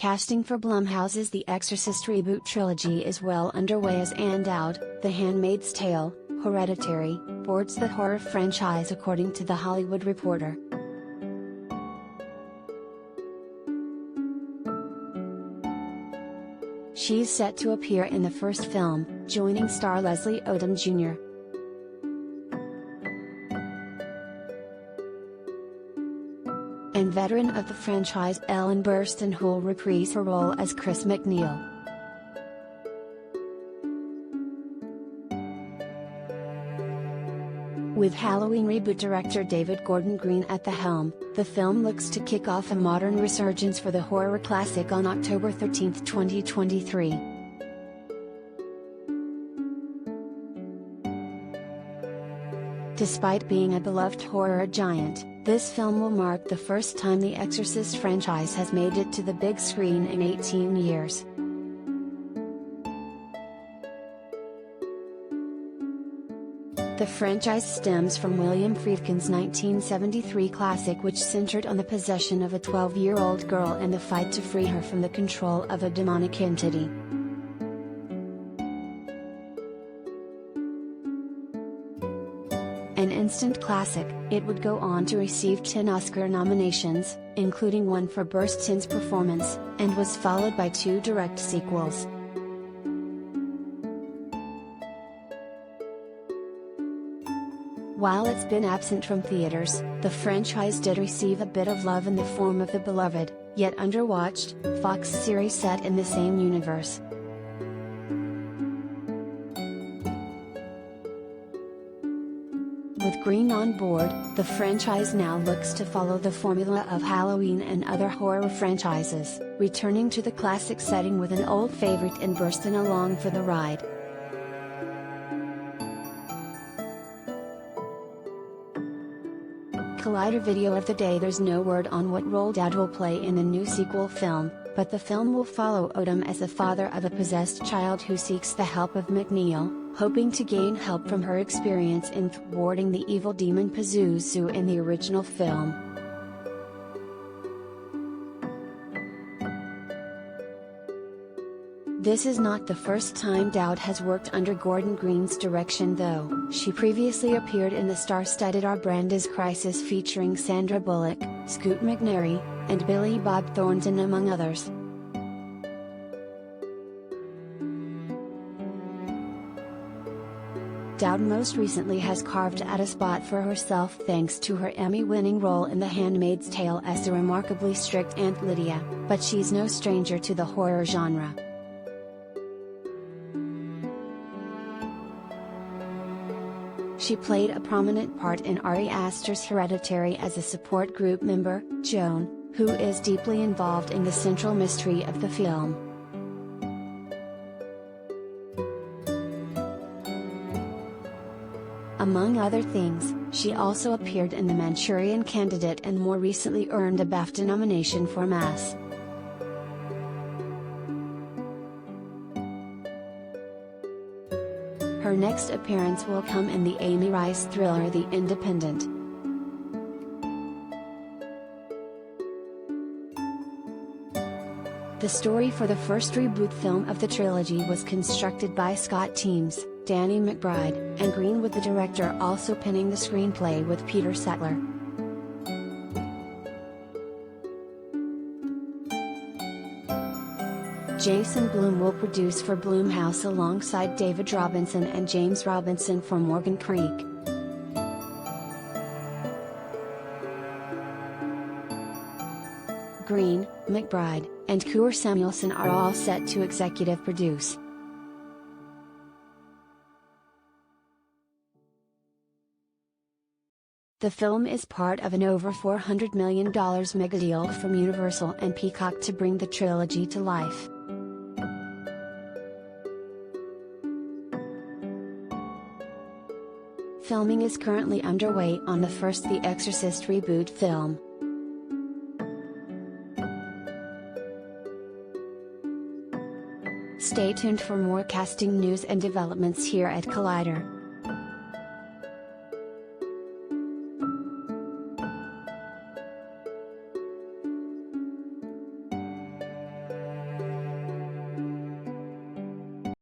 Casting for Blumhouse's The Exorcist Reboot trilogy is well underway as Ann Dowd, The Handmaid's Tale, Hereditary, boards the horror franchise according to The Hollywood Reporter. She's set to appear in the first film, joining star Leslie Odom Jr. and veteran of the franchise Ellen Burstyn, who'll reprise her role as Chris MacNeil. With Halloween reboot director David Gordon Green at the helm, the film looks to kick off a modern resurgence for the horror classic on October 13, 2023. Despite being a beloved horror giant, this film will mark the first time the Exorcist franchise has made it to the big screen in 18 years. The franchise stems from William Friedkin's 1973 classic, which centered on the possession of a 12-year-old girl and the fight to free her from the control of a demonic entity. An instant classic, it would go on to receive 10 Oscar nominations, including one for Burstyn's performance, and was followed by 2 direct sequels. While it's been absent from theaters, the franchise did receive a bit of love in the form of the beloved, yet underwatched, Fox series set in the same universe. With Green on board, the franchise now looks to follow the formula of Halloween and other horror franchises, returning to the classic setting with an old favorite in Burstyn along for the ride. Collider video of the day: there's no word on what role Dowd will play in the new sequel film, but the film will follow Odom as the father of a possessed child who seeks the help of MacNeil, hoping to gain help from her experience in thwarting the evil demon Pazuzu in the original film. This is not the first time Dowd has worked under Gordon Green's direction, though. She previously appeared in the star-studded Our Brandes Crisis featuring Sandra Bullock, Scoot McNairy, and Billy Bob Thornton, among others. Dowd most recently has carved out a spot for herself thanks to her Emmy-winning role in The Handmaid's Tale as the remarkably strict Aunt Lydia, but she's no stranger to the horror genre. She played a prominent part in Ari Aster's Hereditary as a support group member, Joan, who is deeply involved in the central mystery of the film. Among other things, she also appeared in The Manchurian Candidate and more recently earned a BAFTA nomination for Mass. Her next appearance will come in the Amy Rice thriller The Independent. The story for the first reboot film of the trilogy was constructed by Scott Teems, Danny McBride, and Green, with the director also penning the screenplay with Peter Sattler. Jason Blum will produce for Blumhouse alongside David Robinson and James Robinson for Morgan Creek. Green, McBride, and Coor Samuelson are all set to executive produce. The film is part of an over $400 million mega deal from Universal and Peacock to bring the trilogy to life. Filming is currently underway on the first The Exorcist Reboot film. Stay tuned for more casting news and developments here at Collider.